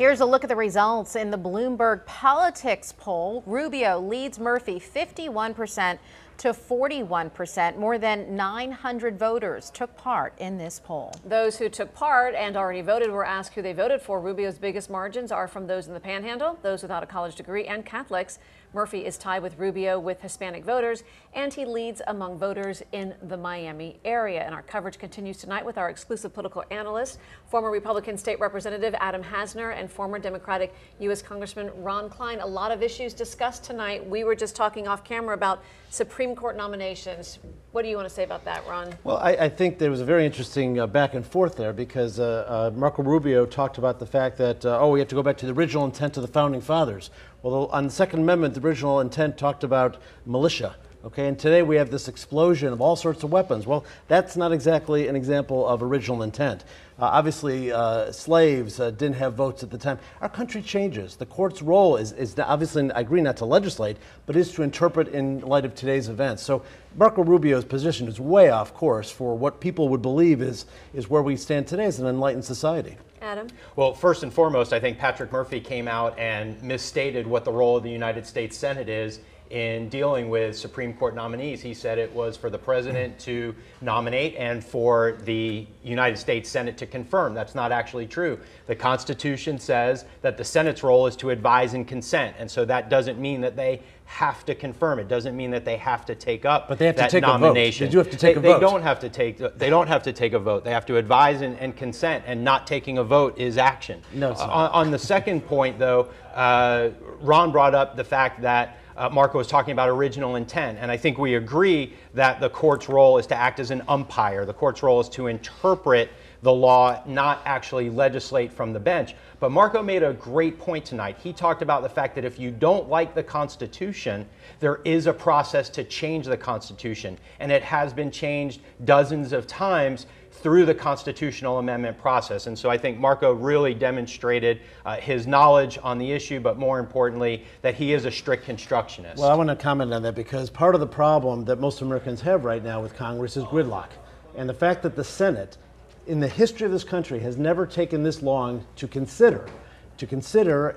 Here's a look at the results in the Bloomberg Politics poll. Rubio leads Murphy 51% to 41%. More than 900 voters took part in this poll. Those who took part and already voted were asked who they voted for. Rubio's biggest margins are from those in the Panhandle, those without a college degree, and Catholics. Murphy is tied with Rubio with Hispanic voters, and he leads among voters in the Miami area. And our coverage continues tonight with our exclusive political analyst, former Republican State Representative Adam Hasner and former Democratic U.S. Congressman Ron Klein. A lot of issues discussed tonight. We were just talking off camera about Supreme Court nominations. What do you want to say about that, Ron? Well, I think there was a very interesting back and forth there because Marco Rubio talked about the fact that, we have to go back to the original intent of the Founding Fathers. Well, on the Second Amendment, the original intent talked about militia. Okay, and today we have this explosion of all sorts of weapons. Well, that's not exactly an example of original intent. Obviously, slaves didn't have votes at the time. Our country changes. The court's role is obviously, I agree, not to legislate, but is to interpret in light of today's events. So Marco Rubio's position is way off course for what people would believe is where we stand today as an enlightened society. Adam? Well, first and foremost, I think Patrick Murphy came out and misstated what the role of the United States Senate is in dealing with Supreme Court nominees. He said it was for the president to nominate and for the United States Senate to confirm. That's not actually true. The Constitution says that the Senate's role is to advise and consent, and so that doesn't mean that they have to confirm. It doesn't mean that they have to take up but they have that to take nomination. A vote. They do have to take a vote. They don't have to take. They don't have to take a vote. They have to advise and consent. And not taking a vote is action. No, it's not. On the second point, though, Ron brought up the fact that Marco was talking about original intent, and I think we agree that the court's role is to act as an umpire. The court's role is to interpret the law, not actually legislate from the bench. But Marco made a great point tonight. He talked about the fact that if you don't like the Constitution, there is a process to change the Constitution, and it has been changed dozens of times through the constitutional amendment process. And so I think Marco really demonstrated his knowledge on the issue, but more importantly, that he is a strict constructionist. Well, I want to comment on that because part of the problem that most Americans have right now with Congress is gridlock. And the fact that the Senate, in the history of this country, has never taken this long to consider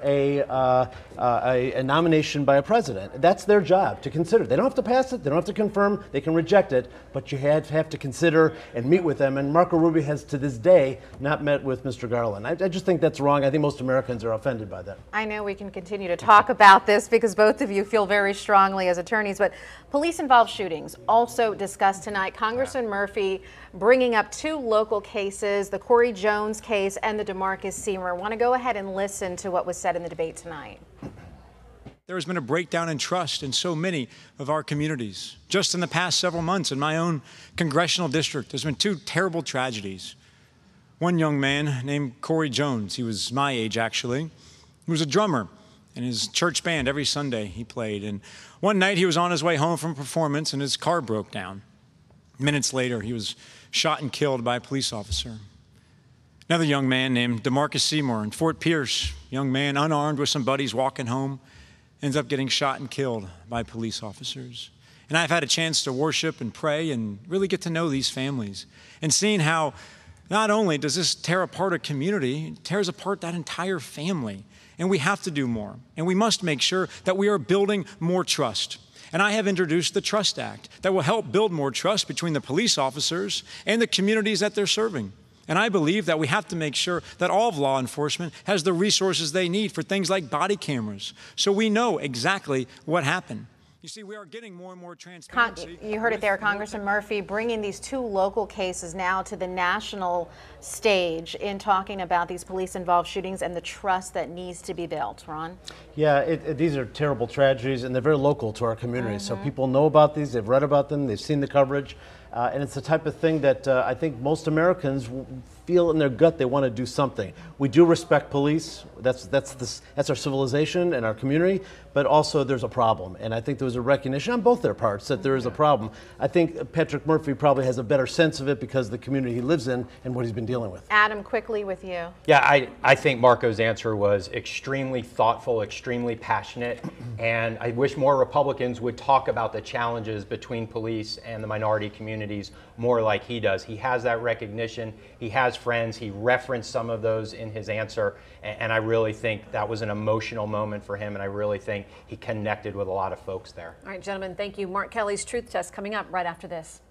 a nomination by a president. That's their job, to consider. They don't have to pass it, they don't have to confirm, they can reject it, but you have to consider and meet with them. And Marco Rubio has, to this day, not met with Mr. Garland. I just think that's wrong. I think most Americans are offended by that. I know we can continue to talk about this because both of you feel very strongly as attorneys, but police-involved shootings also discussed tonight. Congressman Murphy bringing up two local cases, the Corey Jones case and the DeMarcus Seymour. I want to go ahead and listen to what was said in the debate tonight. There has been a breakdown in trust in so many of our communities. Just in the past several months in my own congressional district, there's been two terrible tragedies. One young man named Corey Jones, he was my age actually, he was a drummer in his church band. Every Sunday he played. And one night he was on his way home from a performance and his car broke down. Minutes later, he was shot and killed by a police officer. Another young man named DeMarcus Seymour in Fort Pierce, young man unarmed with some buddies walking home, ends up getting shot and killed by police officers. And I've had a chance to worship and pray and really get to know these families and seeing how not only does this tear apart a community, it tears apart that entire family. And we have to do more. And we must make sure that we are building more trust. And I have introduced the Trust Act that will help build more trust between the police officers and the communities that they're serving. And I believe that we have to make sure that all of law enforcement has the resources they need for things like body cameras, so we know exactly what happened. You see, we are getting more and more transparency. You heard it there, Congressman Murphy, bringing these two local cases now to the national stage in talking about these police-involved shootings and the trust that needs to be built. Ron? Yeah, these are terrible tragedies, and they're very local to our community. So people know about these, they've read about them, they've seen the coverage, and it's the type of thing that I think most Americans feel in their gut they want to do something. We do respect police. That's our civilization and our community, but also there's a problem. And I think there was a recognition on both their parts that there is a problem. I think Patrick Murphy probably has a better sense of it because of the community he lives in and what he's been dealing with. Adam, quickly with you. Yeah, I think Marco's answer was extremely thoughtful, extremely passionate, and I wish more Republicans would talk about the challenges between police and the minority community. communities more like he does. He has that recognition. He has friends. He referenced some of those in his answer. And I really think that was an emotional moment for him. And I really think he connected with a lot of folks there. All right, gentlemen, thank you. Mark Kelly's Truth Test coming up right after this.